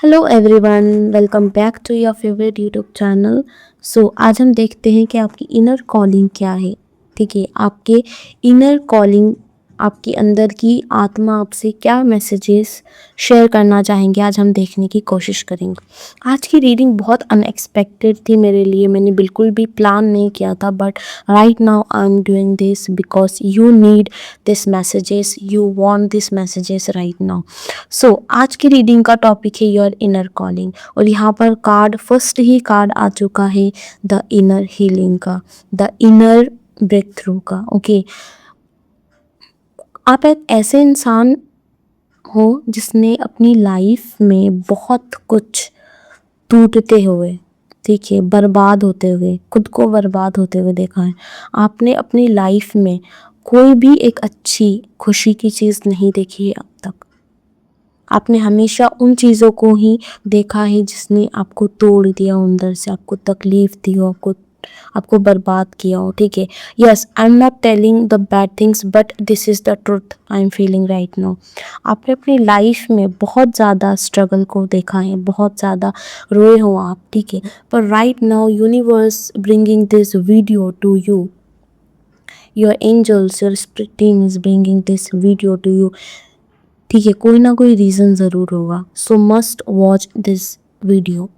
Hello everyone, welcome back to your favourite YouTube channel. आज हम देखते हैं कि आपकी इनर कॉलिंग क्या है। ठीक है, आपके इनर कॉलिंग, आपके अंदर की आत्मा आपसे क्या मैसेजेस शेयर करना चाहेंगे, आज हम देखने की कोशिश करेंगे। आज की रीडिंग बहुत अनएक्सपेक्टेड थी मेरे लिए, मैंने बिल्कुल भी प्लान नहीं किया था, but right now I am doing this because you need this messages, you want this messages right now. आज की रीडिंग का टॉपिक है योर इनर कॉलिंग, और यहाँ पर कार्ड, फर्स्ट ही कार्ड आ चुका है द इनर हीलिंग का, द इनर ब्रेक थ्रू का। ओके, आप एक ऐसे इंसान हो जिसने अपनी लाइफ में बहुत कुछ टूटते हुए, ठीक है, बर्बाद होते हुए, खुद को बर्बाद होते हुए देखा है। आपने अपनी लाइफ में कोई भी एक अच्छी खुशी की चीज़ नहीं देखी है अब तक। आपने हमेशा उन चीज़ों को ही देखा है जिसने आपको तोड़ दिया अंदर से, आपको तकलीफ दी हो, आपको बर्बाद किया हो। ठीक है, yes, I am not telling the bad things but this is the truth I am feeling right now. आपने अपनी लाइफ में बहुत ज़्यादा स्ट्रगल को देखा है, बहुत ज़्यादा रोए हो आप। ठीक है, पर right now universe bringing this video to you, your angels, your spirit team is bringing this video to you. ठीक है, कोई ना कोई रीज़न ज़रूर होगा, so must watch this video.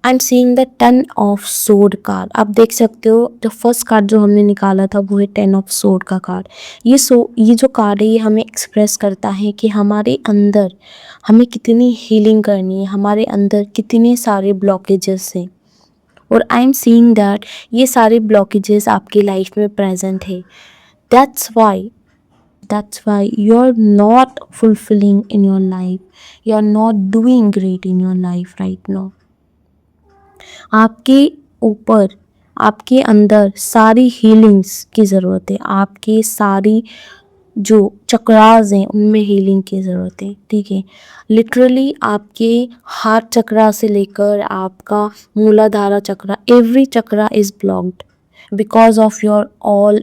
I am seeing the 10 of sword card. आप देख सकते हो, जो फर्स्ट कार्ड जो हमने निकाला था वो है 10 ऑफ सोर्ड का कार्ड। ये जो कार्ड है ये हमें एक्सप्रेस करता है कि हमारे अंदर हमें कितनी हीलिंग करनी है, हमारे अंदर कितने सारे ब्लॉकेजेस हैं। और आई एम सीइंग दैट ये सारे ब्लॉकेजेस आपकी लाइफ में प्रेजेंट है। That's why you're not fulfilling in your life, you're not doing great in your life right now। आपके ऊपर, आपके अंदर सारी हीलिंग्स की ज़रूरत है, आपके सारी जो चक्रास हैं उनमें हीलिंग की ज़रूरत है। ठीक है, लिटरली आपके हार्ट चक्रा से लेकर आपका Muladhara chakra, every chakra is blocked because of your all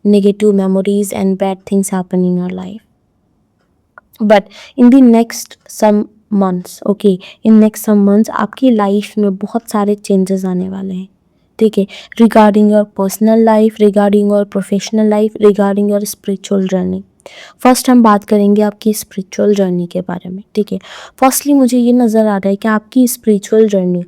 negative memories and bad things happen in your life. But in the next some months, okay, in next some months आपकी लाइफ में बहुत सारे चेंजेस आने वाले हैं। ठीक है, regarding your personal life, regarding your professional life, regarding your spiritual journey. First हम बात करेंगे आपकी स्पिरिचुअल जर्नी के बारे में। ठीक है, फर्स्टली मुझे ये नज़र आ रहा है कि आपकी स्पिरिचुअल जर्नी,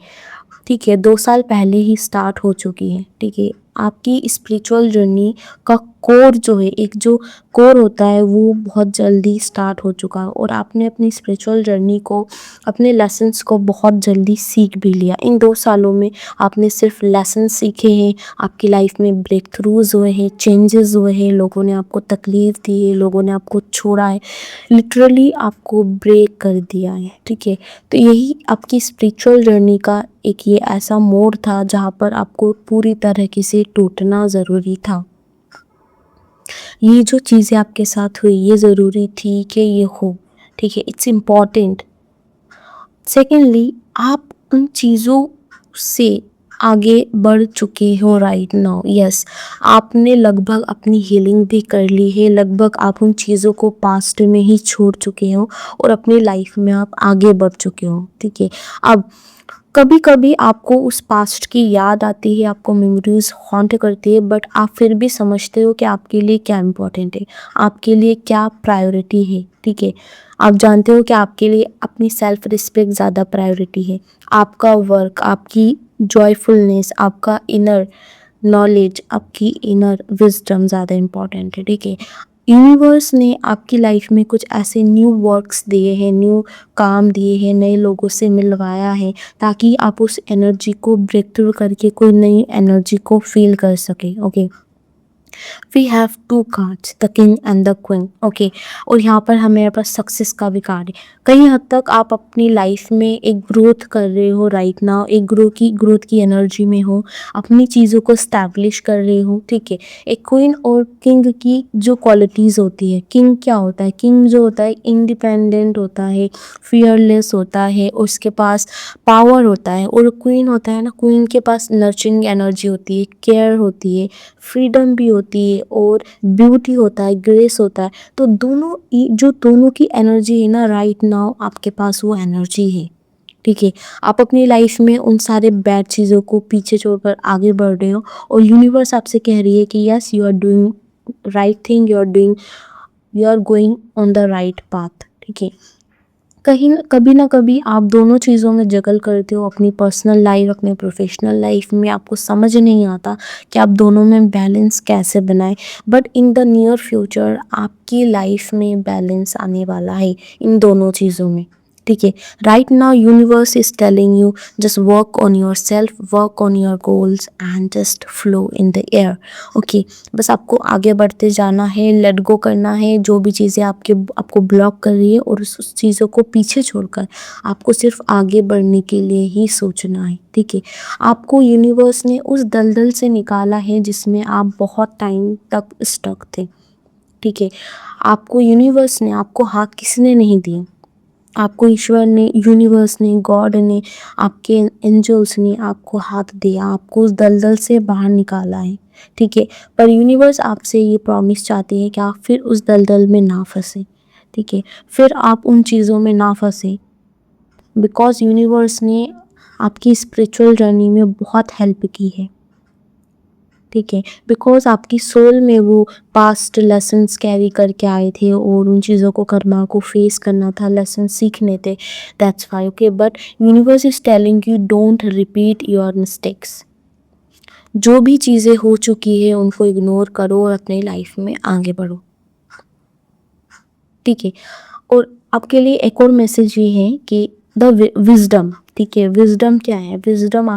ठीक है, 2 साल पहले ही स्टार्ट हो चुकी है। ठीक है, आपकी स्पिरिचुअल जर्नी का कोर जो है, एक जो कोर होता है वो बहुत जल्दी स्टार्ट हो चुका है, और आपने अपनी स्पिरिचुअल जर्नी को, अपने लेसन्स को बहुत जल्दी सीख भी लिया। इन 2 सालों में आपने सिर्फ लेसन सीखे हैं, आपकी लाइफ में ब्रेक थ्रूज हुए हैं, चेंजेस हुए हैं, लोगों ने आपको तकलीफ दी है, लोगों ने आपको छोड़ा है, लिटरली आपको ब्रेक कर दिया है। ठीक है, तो यही आपकी स्पिरिचुअल जर्नी का एक ये ऐसा मोड़ था जहाँ पर आपको पूरी तरीके से टूटना ज़रूरी था। ये जो चीज़ें आपके साथ हुई ये ज़रूरी थी कि ये हो। ठीक है, इट्स इम्पॉर्टेंट। सेकेंडली, आप उन चीज़ों से आगे बढ़ चुके हो राइट नाउ। यस, आपने लगभग अपनी हीलिंग भी कर ली है, लगभग आप उन चीज़ों को पास्ट में ही छोड़ चुके हो और अपनी लाइफ में आप आगे बढ़ चुके हो। ठीक है, अब कभी कभी आपको उस पास्ट की याद आती है, आपको मेमोरीज हॉन्ट करती है, बट आप फिर भी समझते हो कि आपके लिए क्या इम्पोर्टेंट है, आपके लिए क्या प्रायोरिटी है। ठीक है, आप जानते हो कि आपके लिए अपनी सेल्फ रिस्पेक्ट ज़्यादा प्रायोरिटी है, आपका वर्क, आपकी जॉयफुलनेस, आपका इनर नॉलेज, आपकी इनर विजडम ज़्यादा इम्पॉर्टेंट है। ठीक है, यूनिवर्स ने आपकी लाइफ में कुछ ऐसे न्यू वर्क्स दिए हैं, न्यू काम दिए हैं, नए लोगों से मिलवाया है, ताकि आप उस एनर्जी को ब्रेक थ्रू करके कोई नई एनर्जी को फील कर सके। Okay, we have 2 cards, the king and the queen. Okay, और यहाँ पर हमारे पास सक्सेस का भी कार्ड है। कई हद तक आप अपनी लाइफ में एक ग्रोथ कर रहे हो राइट नाउ, एक ग्रोथ की एनर्जी में हो, अपनी चीज़ों को स्टैब्लिश कर रहे हो। ठीक है, एक क्वीन और किंग की जो क्वालिटीज़ होती है, किंग क्या होता है, किंग जो होता है इंडिपेंडेंट होता है, फियरलेस होता है, उसके पास पावर होता है, और क्वीन होता है ना, क्वीन के पास नर्चरिंग एनर्जी होती है, केयर होती है, फ्रीडम भी होती है और ब्यूटी होता है, ग्रेस होता है। तो जो दोनों की एनर्जी है ना, राइट नाउ आपके पास वो एनर्जी है। ठीक है, आप अपनी लाइफ में उन सारे बैड चीज़ों को पीछे छोड़कर आगे बढ़ रहे हो और यूनिवर्स आपसे कह रही है कि yes, you are doing right thing, you are going on the right path. ठीक है, कभी ना कभी आप दोनों चीज़ों में जगल करते हो, अपनी पर्सनल लाइफ, अपने प्रोफेशनल लाइफ में आपको समझ नहीं आता कि आप दोनों में बैलेंस कैसे बनाएं। But in the near future आपकी लाइफ में बैलेंस आने वाला है इन दोनों चीज़ों में। ठीक है, right now universe is telling you just work on your self, work on your goals and just flow in the air. Okay, बस आपको आगे बढ़ते जाना है, लेट गो करना है जो भी चीज़ें आपको ब्लॉक कर रही है, और उस चीज़ों को पीछे छोड़कर आपको सिर्फ आगे बढ़ने के लिए ही सोचना है। ठीक है, आपको यूनिवर्स ने उस दलदल से निकाला है जिसमें आप बहुत टाइम तक स्टक थे। ठीक है, आपको यूनिवर्स ने, आपको हाथ किसने नहीं दिए, आपको ईश्वर ने, यूनिवर्स ने, गॉड ने, आपके एंजल्स ने आपको हाथ दिया, आपको उस दलदल से बाहर निकाला है। ठीक है, पर यूनिवर्स आपसे ये प्रॉमिस चाहती है कि आप फिर उस दलदल में ना फंसे। ठीक है, फिर आप उन चीज़ों में ना फंसे, बिकॉज यूनिवर्स ने आपकी स्पिरिचुअल जर्नी में बहुत हेल्प की है। ठीक है, बिकॉज आपकी सोल में वो पास्ट लेसन्स कैरी करके आए थे और उन चीज़ों को कर्मा को फेस करना था, लेसन सीखने थे। That's why. Okay, but universe is telling you don't repeat your mistakes. जो भी चीज़ें हो चुकी है उनको इग्नोर करो और अपनी लाइफ में आगे बढ़ो। ठीक है, और आपके लिए एक और मैसेज ये है कि द विजडम। ठीक है, विजडम क्या है? विजडम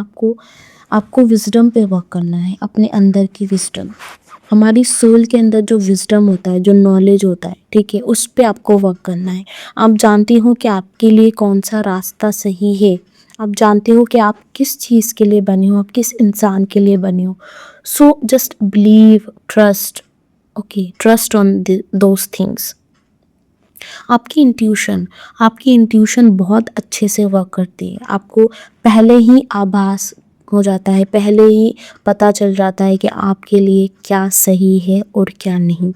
आपको विजडम पे वर्क करना है, अपने अंदर की विजडम। हमारी सोल के अंदर जो विजडम होता है, जो नॉलेज होता है, ठीक है, उस पे आपको वर्क करना है। आप जानते हो कि आपके लिए कौन सा रास्ता सही है, आप जानते हो कि आप किस चीज़ के लिए बने हो, आप किस इंसान के लिए बने हो। So just believe, trust. Okay, trust on those things. आपकी इंट्यूशन बहुत अच्छे से वर्क करती है। आपको पहले ही आभास हो जाता है, पहले ही पता चल जाता है कि आपके लिए क्या सही है और क्या नहीं।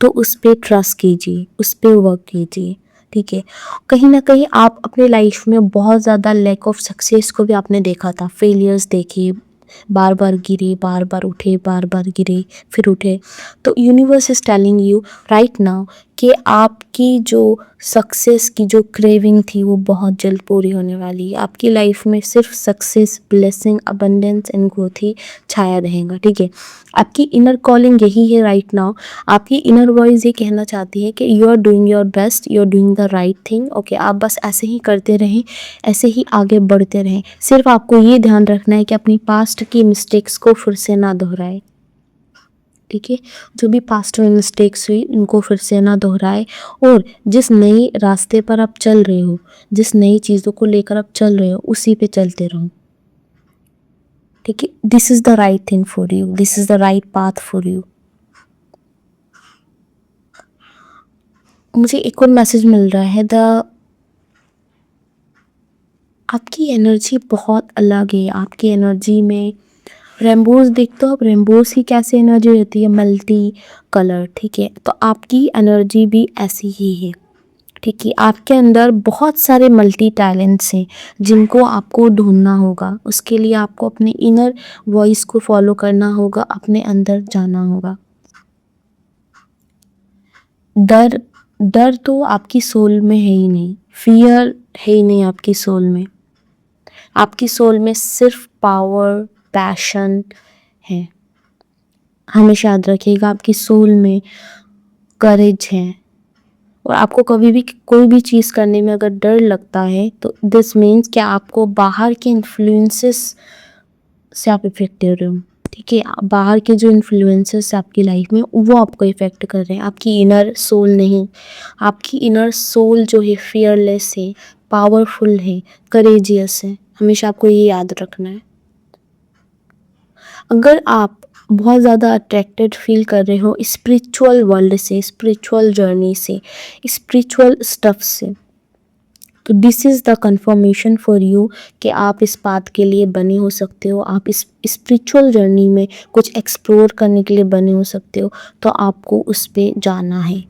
तो उस पे ट्रस्ट कीजिए, उस पे वर्क कीजिए। ठीक है, कहीं ना कहीं आप अपने लाइफ में बहुत ज़्यादा लैक ऑफ सक्सेस को भी आपने देखा था, फेलियर्स देखिए, बार बार गिरे, बार बार उठे, बार बार गिरे, फिर उठे। तो universe is telling you right now कि आपकी जो सक्सेस की जो क्रेविंग थी वो बहुत जल्द पूरी होने वाली है। आपकी लाइफ में सिर्फ success, blessing, abundance and growth ही छाया रहेगा। ठीक है, आपकी इनर कॉलिंग यही है राइट नाउ। आपकी इनर वॉइस ये कहना चाहती है कि you are doing your best, you are doing the right thing. Okay, आप बस ऐसे ही करते रहें, ऐसे ही आगे बढ़ते रहें। सिर्फ आपको ये ध्यान रखना है कि अपनी पास्ट की मिस्टेक्स को फिर से ना दोहराए। ठीक है, जो भी पास्ट में मिस्टेक्स हुई उनको फिर से ना दोहराए, और जिस नई रास्ते पर आप चल रहे हो, जिस नई चीज़ों को लेकर आप चल रहे हो, उसी पे चलते रहो। ठीक है, this is the right thing for you, this is the right path for you. मुझे एक और मैसेज मिल रहा है, आपकी एनर्जी बहुत अलग है। आपकी एनर्जी में रेनबोज देखते हो आप, रेनबोज की कैसे एनर्जी रहती है, मल्टी कलर। ठीक है, तो आपकी एनर्जी भी ऐसी ही है। ठीक है, आपके अंदर बहुत सारे मल्टी टैलेंट्स हैं जिनको आपको ढूंढना होगा। उसके लिए आपको अपने इनर वॉइस को फॉलो करना होगा, अपने अंदर जाना होगा। डर डर तो आपकी सोल में है ही नहीं, फियर है ही नहीं आपकी सोल में। आपकी सोल में सिर्फ पावर, पैशन है। हमेशा याद रखिएगा, आपकी सोल में करेज है। और आपको कभी भी कोई भी चीज़ करने में अगर डर लगता है तो दिस मीन्स कि आपको बाहर के इन्फ्लुएंसेस से आप इफेक्ट हो रहे हो। ठीक है, बाहर के जो इन्फ्लुएंसेस आपकी लाइफ में वो आपको इफेक्ट कर रहे हैं, आपकी इनर सोल नहीं। आपकी इनर सोल जो है फियरलेस है, पावरफुल है, करेजियस है। हमेशा आपको ये याद रखना है। अगर आप बहुत ज़्यादा अट्रैक्टेड फील कर रहे हो स्पिरिचुअल वर्ल्ड से, स्पिरिचुअल जर्नी से, स्पिरिचुअल स्टफ से, तो this is the confirmation for you कि आप इस पाथ के लिए बने हो सकते हो, आप इस स्पिरिचुअल जर्नी में कुछ एक्सप्लोर करने के लिए बने हो सकते हो, तो आपको उस पे जाना है।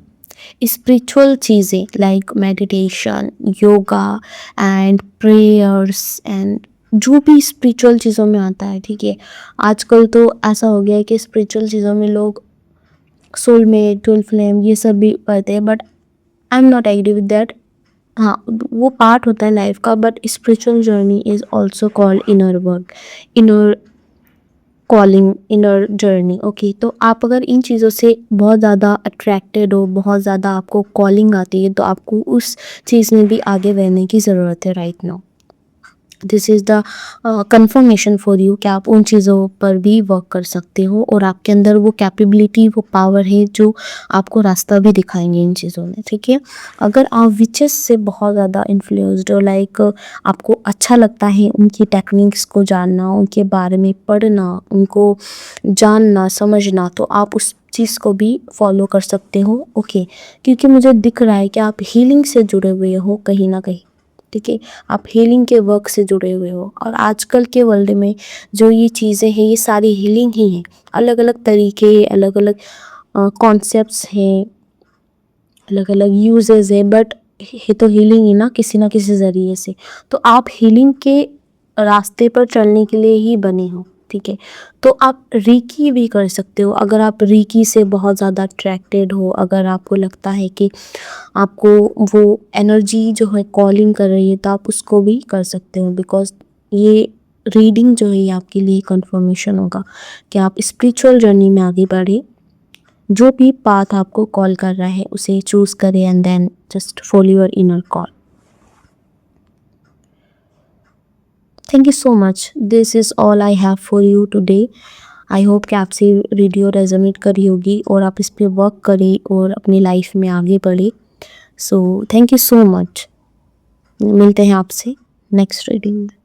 स्पिरिचुअल चीज़ें like meditation, yoga and prayers and जो भी स्पिरिचुअल चीज़ों में आता है, ठीक है। आजकल तो ऐसा हो गया है कि स्पिरिचुअल चीज़ों में लोग सोलमेट, ट्विन फ्लेम ये सब भी पढ़ते हैं, but I am not agree with that. हाँ, वो पार्ट होता है लाइफ का, but spiritual journey is also called inner work, inner calling, inner journey. Okay, तो आप अगर इन चीज़ों से बहुत ज़्यादा अट्रैक्टेड हो, बहुत ज़्यादा आपको कॉलिंग आती है, तो आपको उस चीज़ में भी आगे बढ़ने की ज़रूरत है right now. This is the confirmation for you कि आप उन चीज़ों पर भी वर्क कर सकते हो और आपके अंदर वो कैपेबिलिटी, वो पावर है जो आपको रास्ता भी दिखाएंगे इन चीज़ों में, ठीक है। अगर आप विचेस से बहुत ज़्यादा इन्फ्लुएंस्ड हो, लाइक आपको अच्छा लगता है उनकी टेक्निक्स को जानना, उनके बारे में पढ़ना, उनको जानना, समझना, तो आप उस चीज़ को भी फॉलो कर सकते हो। ओके, क्योंकि मुझे दिख रहा है कि आप हीलिंग से जुड़े हुए हो कहीं ना कहीं, ठीक है। आप हीलिंग के वर्क से जुड़े हुए हो और आजकल के वर्ल्ड में जो ये चीज़ें हैं ये सारी हीलिंग ही हैं। अलग अलग तरीके, अलग अलग कॉन्सेप्ट्स हैं, अलग अलग यूजेस है, बट ये तो हीलिंग ही ना किसी ज़रिए से। तो आप हीलिंग के रास्ते पर चलने के लिए ही बने हो, ठीक है। तो आप रीकी भी कर सकते हो अगर आप रीकी से बहुत ज़्यादा अट्रैक्टेड हो, अगर आपको लगता है कि आपको वो एनर्जी जो है कॉलिंग कर रही है, तो आप उसको भी कर सकते हो। बिकॉज ये रीडिंग जो है ये आपके लिए कंफर्मेशन होगा कि आप स्पिरिचुअल जर्नी में आगे बढ़े। जो भी पाथ आपको कॉल कर रहा है उसे चूज करें and then just follow your inner call. Thank you so much, this is all I have for you today. I hope कि आपसे वीडियो रेजोनेट करी होगी और आप इस पर वर्क करें और अपनी लाइफ में आगे बढ़े। So thank you so much, मिलते हैं आपसे नेक्स्ट रीडिंग में।